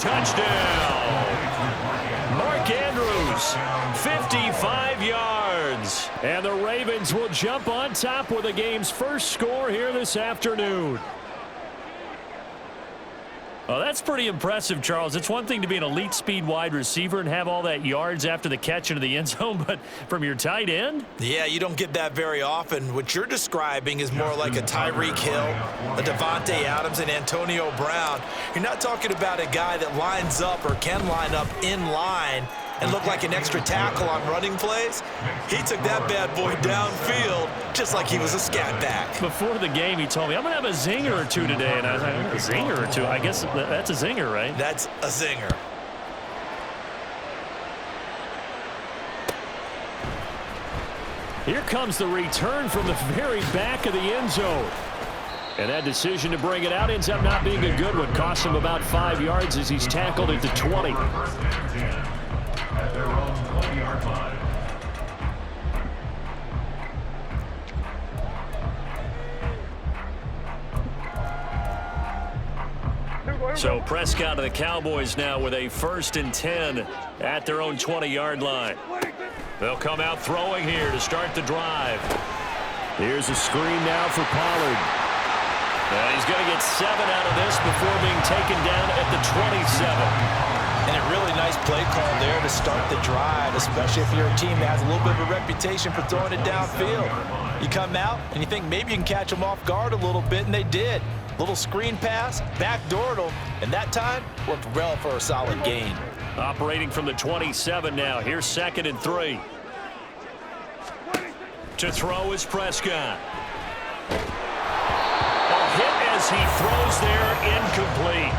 Touchdown! Mark Andrews, 55 yards. And the Ravens will jump on top with the game's first score here this afternoon. Well, that's pretty impressive, Charles. It's one thing to be an elite speed wide receiver and have all that yards after the catch into the end zone, but from your tight end? Yeah, you don't get that very often. What you're describing is more like a Tyreek Hill, a Devontae Adams, and Antonio Brown. You're not talking about a guy that lines up or can line up in line and look like an extra tackle on running plays. He took that bad boy downfield just like he was a scat back. Before the game, he told me, I'm going to have a zinger or two today. And I was like, a zinger or two? I guess that's a zinger, right? That's a zinger. Here comes the return from the very back of the end zone. And that decision to bring it out ends up not being a good one. Costs him about 5 yards as he's tackled at the 20. At their own 20-yard line. So Prescott of the Cowboys now with a 1st and 10 at their own 20-yard line. They'll come out throwing here to start the drive. Here's a screen now for Pollard. And he's going to get 7 out of this before being taken down at the 27. And a really nice play call there to start the drive, especially if you're a team that has a little bit of a reputation for throwing it downfield. You come out and you think maybe you can catch them off guard a little bit, and they did. Little screen pass, backdoored them, and that time worked well for a solid gain. Operating from the 27 now. Here's 2nd and 3. To throw is Prescott. A hit as he throws there, incomplete.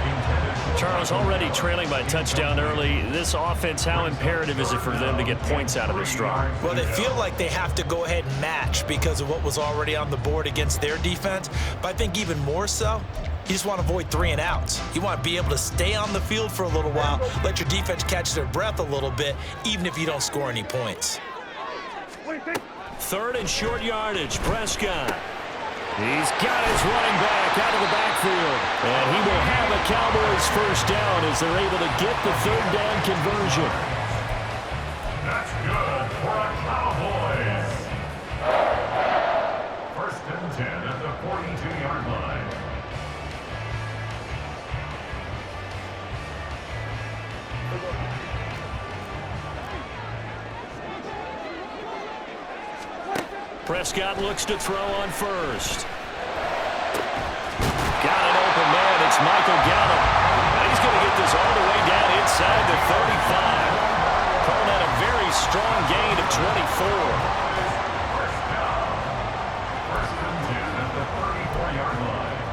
Charles, already trailing by a touchdown early. This offense, how imperative is it for them to get points out of this drive? Well, they feel like they have to go ahead and match because of what was already on the board against their defense. But I think even more so, you just want to avoid 3 and outs. You want to be able to stay on the field for a little while, let your defense catch their breath a little bit, even if you don't score any points. 3rd and short yardage, Prescott. He's got his running back out of the backfield. And he will have a Cowboys 1st down as they're able to get the 3rd down conversion. That's good for a Cowboys. 1st and 10 at the 42-yard line. Prescott looks to throw on 1st. Got an open man. It's Michael Gallup. Now he's going to get this all the way down inside the 35. Calling that a very strong gain of 24. 1st and 10 at the 34-yard line.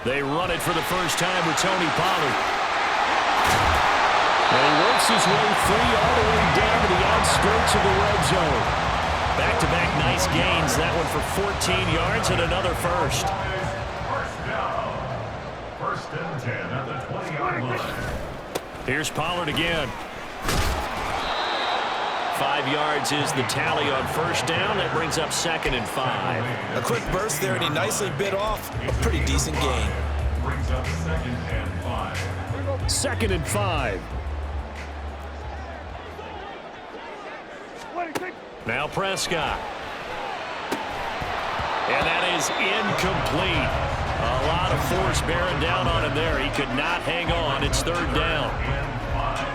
They run it for the first time with Tony Pollard. And he works his way free all the way down to the outskirts of the red zone. Back-to-back nice gains. That one for 14 yards and another 1st. 1st down. 1st and 10 at the 20-yard line. Here's Pollard again. 5 yards is the tally on 1st down. That brings up 2nd and 5. A quick burst there, and he nicely bit off a pretty decent gain. Brings up 2nd and 5. 2nd and 5. Now Prescott. And that is incomplete. A lot of force bearing down on him there. He could not hang on. It's 3rd down.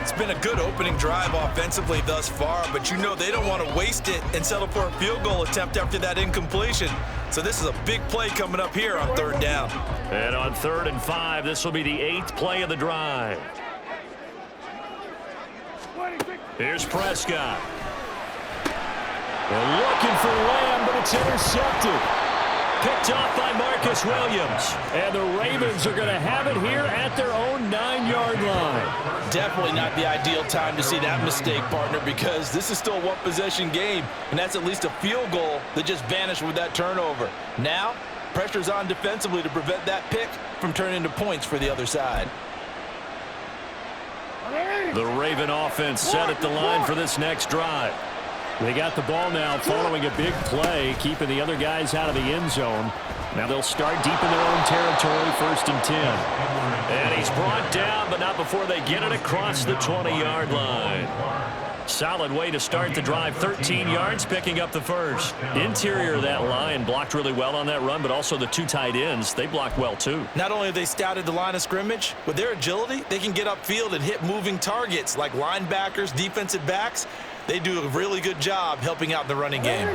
It's been a good opening drive offensively thus far, but you know they don't want to waste it and settle for a field goal attempt after that incompletion. So this is a big play coming up here on 3rd down. And on 3rd and 5, this will be the 8th play of the drive. Here's Prescott. They're looking for Lamb, but it's intercepted. Picked off by Marcus Williams. And the Ravens are going to have it here at their own 9-yard line. Definitely not the ideal time to see that mistake, partner, because this is still a one-possession game, and that's at least a field goal that just vanished with that turnover. Now, pressure's on defensively to prevent that pick from turning into points for the other side. The Raven offense set at the line for this next drive. They got the ball now following a big play, keeping the other guys out of the end zone. Now they'll start deep in their own territory, 1st and 10. And he's brought down, but not before they get it across the 20-yard line. Solid way to start the drive, 13 yards, picking up the first. Interior of that line blocked really well on that run, but also the 2 tight ends, they blocked well too. Not only have they scouted the line of scrimmage, with their agility, they can get upfield and hit moving targets like linebackers, defensive backs. They do a really good job helping out in the running game.